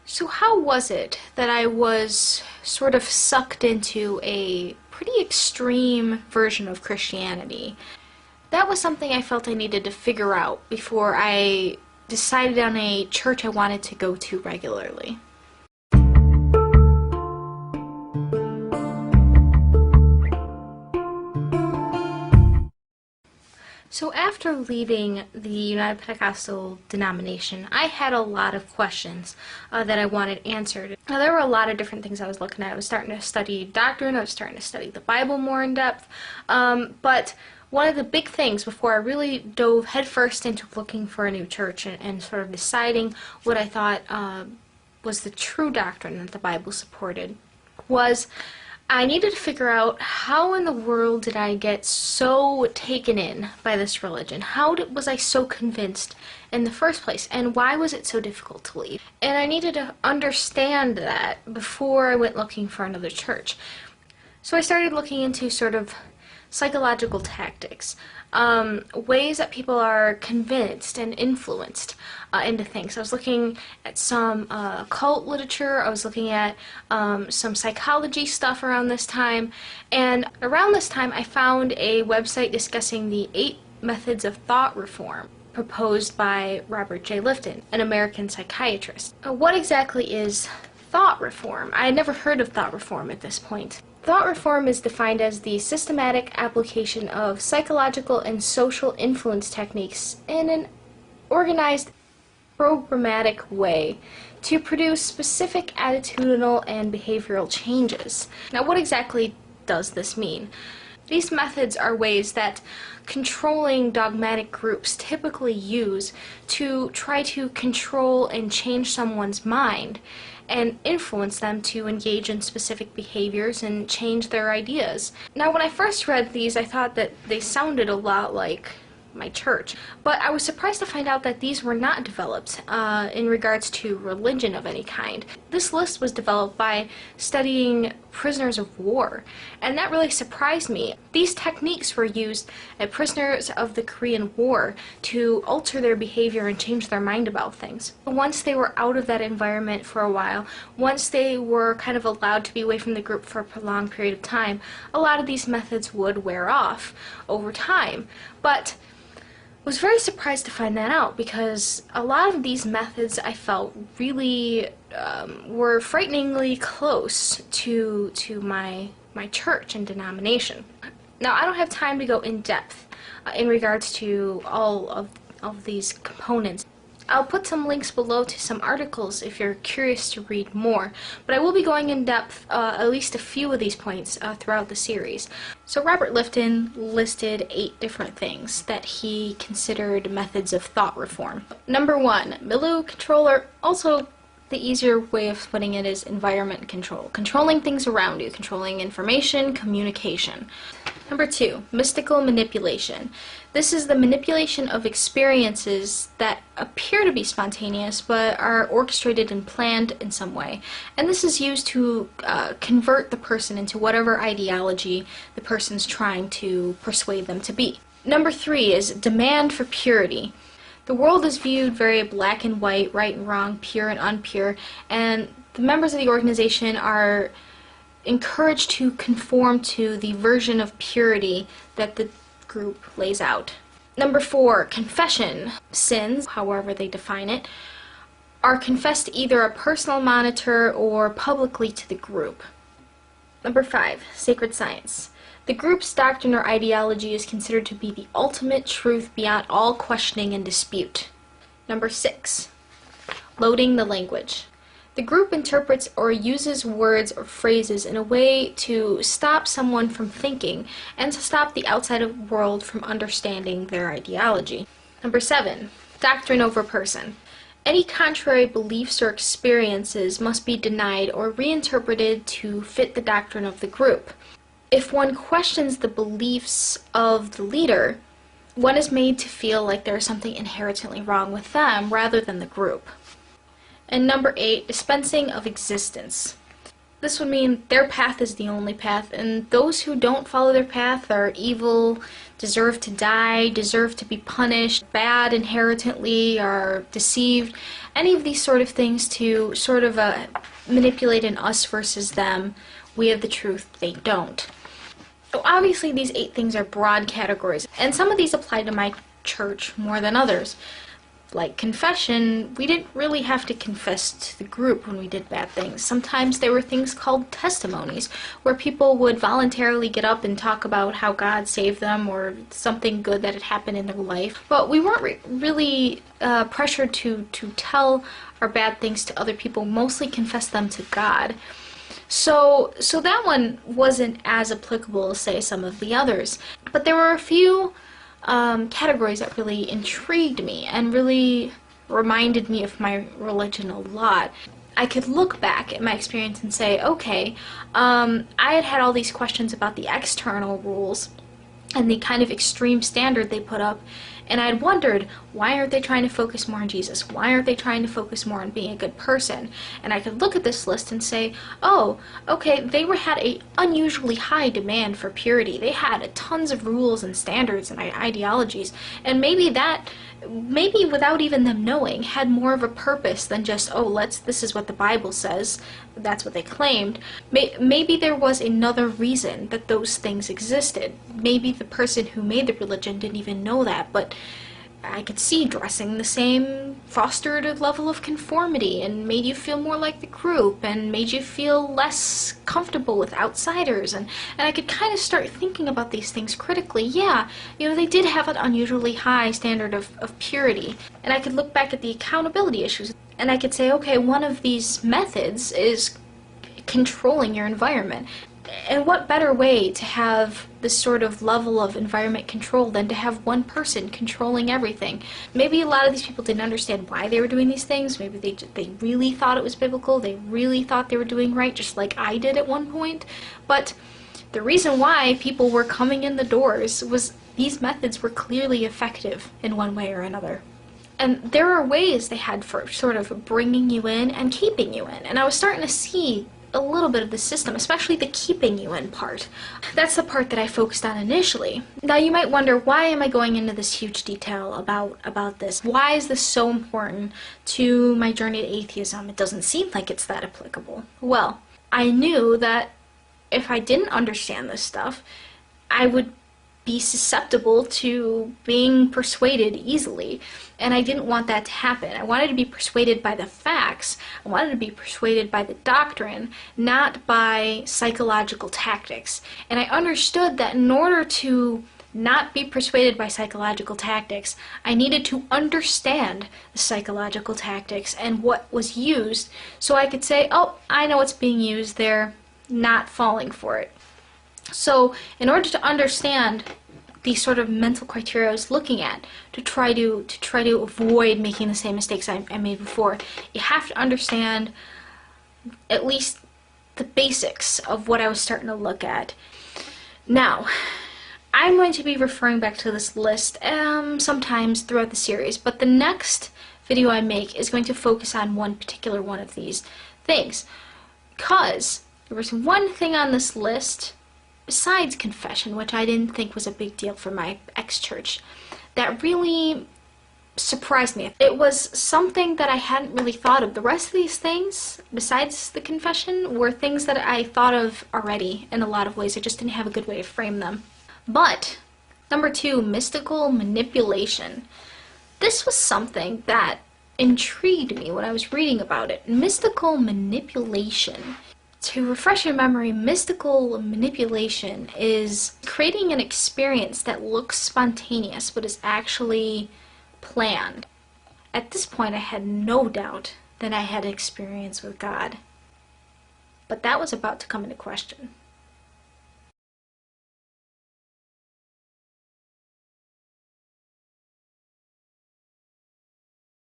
So how was it that I was sort of sucked into a pretty extreme version of Christianity? That was something I felt I needed to figure out before I decided on a church I wanted to go to regularly. So after leaving the United Pentecostal denomination, I had a lot of questions that I wanted answered. Now, there were a lot of different things I was looking at. I was starting to study doctrine, I was starting to study the Bible more in depth, but one of the big things before I really dove headfirst into looking for a new church and sort of deciding what I thought was the true doctrine that the Bible supported was I needed to figure out how in the world did I get so taken in by this religion? How was I so convinced in the first place? And why was it so difficult to leave? And I needed to understand that before I went looking for another church. So I started looking into sort of psychological tactics, ways that people are convinced and influenced into things. I was looking at some occult literature, I was looking at some psychology stuff around this time, and around this time I found a website discussing the 8 methods of thought reform proposed by Robert J. Lifton, an American psychiatrist. What exactly is thought reform? I had never heard of thought reform at this point. Thought reform is defined as the systematic application of psychological and social influence techniques in an organized, programmatic way to produce specific attitudinal and behavioral changes. Now, what exactly does this mean? These methods are ways that controlling dogmatic groups typically use to try to control and change someone's mind and influence them to engage in specific behaviors and change their ideas. Now, when I first read these, I thought that they sounded a lot like my church, but I was surprised to find out that these were not developed in regards to religion of any kind. This list was developed by studying prisoners of war, and that really surprised me. These techniques were used at prisoners of the Korean War to alter their behavior and change their mind about things. Once they were out of that environment for a while, once they were kind of allowed to be away from the group for a prolonged period of time, a lot of these methods would wear off over time. But was very surprised to find that out because a lot of these methods I felt really were frighteningly close to my church and denomination. Now, I don't have time to go in depth in regards to all of these components. I'll put some links below to some articles if you're curious to read more, but I will be going in depth at least a few of these points throughout the series. So Robert Lifton listed 8 different things that he considered methods of thought reform. Number 1, milieu control, or also the easier way of putting it is environment control. Controlling things around you, controlling information, communication. Number 2, mystical manipulation. This is the manipulation of experiences that appear to be spontaneous but are orchestrated and planned in some way. And this is used to convert the person into whatever ideology the person's trying to persuade them to be. Number 3 is demand for purity. The world is viewed very black and white, right and wrong, pure and unpure, and the members of the organization are encouraged to conform to the version of purity that the group lays out. Number 4, confession. Sins, however they define it, are confessed to either a personal monitor or publicly to the group. Number 5, sacred science. The group's doctrine or ideology is considered to be the ultimate truth beyond all questioning and dispute. Number 6, loading the language. The group interprets or uses words or phrases in a way to stop someone from thinking and to stop the outside world from understanding their ideology. Number 7, doctrine over person. Any contrary beliefs or experiences must be denied or reinterpreted to fit the doctrine of the group. If one questions the beliefs of the leader, one is made to feel like there is something inherently wrong with them rather than the group. And number 8, dispensing of existence. This would mean their path is the only path, and those who don't follow their path are evil, deserve to die, deserve to be punished, bad inherently, are deceived, any of these sort of things to sort of manipulate an us versus them. We have the truth, they don't. So obviously these 8 things are broad categories, and some of these apply to my church more than others. Like confession, we didn't really have to confess to the group when we did bad things. Sometimes there were things called testimonies, where people would voluntarily get up and talk about how God saved them or something good that had happened in their life. But we weren't really pressured to tell our bad things to other people, mostly confess them to God. So that one wasn't as applicable as, say, some of the others. But there were a few categories that really intrigued me and really reminded me of my religion a lot. I could look back at my experience and say, okay, I had all these questions about the external rules and the kind of extreme standard they put up, and I'd wondered, why aren't they trying to focus more on Jesus? Why aren't they trying to focus more on being a good person? And I could look at this list and say, oh, okay, they had a unusually high demand for purity. They had tons of rules and standards and ideologies, and maybe without even them knowing, had more of a purpose than just, oh, this is what the Bible says. That's what they claimed. Maybe there was another reason that those things existed. Maybe the person who made the religion didn't even know that, but I could see dressing the same fostered a level of conformity and made you feel more like the group and made you feel less comfortable with outsiders, and I could kind of start thinking about these things critically. Yeah, they did have an unusually high standard of purity, and I could look back at the accountability issues and I could say, okay, one of these methods is controlling your environment. And what better way to have this sort of level of environment control than to have one person controlling everything? Maybe a lot of these people didn't understand why they were doing these things. Maybe they really thought it was biblical. They really thought they were doing right, just like I did at one point. But the reason why people were coming in the doors was these methods were clearly effective in one way or another. And there are ways they had for sort of bringing you in and keeping you in. And I was starting to see a little bit of the system, especially the keeping you in part. That's the part that I focused on initially. Now you might wonder, why am I going into this huge detail about this? Why is this so important to my journey to atheism? It doesn't seem like it's that applicable. Well, I knew that if I didn't understand this stuff, I would be susceptible to being persuaded easily, and I didn't want that to happen. I wanted to be persuaded by the facts. I wanted to be persuaded by the doctrine, not by psychological tactics. And I understood that in order to not be persuaded by psychological tactics, I needed to understand the psychological tactics and what was used, so I could say, oh, I know what's being used there, not falling for it. So in order to understand these sort of mental criteria I was looking at, to try to avoid making the same mistakes I made before, you have to understand at least the basics of what I was starting to look at. Now, I'm going to be referring back to this list sometimes throughout the series, but the next video I make is going to focus on one particular one of these things, because there was one thing on this list besides confession, which I didn't think was a big deal for my ex-church, that really surprised me. It was something that I hadn't really thought of. The rest of these things, besides the confession, were things that I thought of already in a lot of ways. I just didn't have a good way to frame them. But number 2, mystical manipulation. This was something that intrigued me when I was reading about it. Mystical manipulation. To refresh your memory, mystical manipulation is creating an experience that looks spontaneous but is actually planned. At this point, I had no doubt that I had experience with God. But that was about to come into question.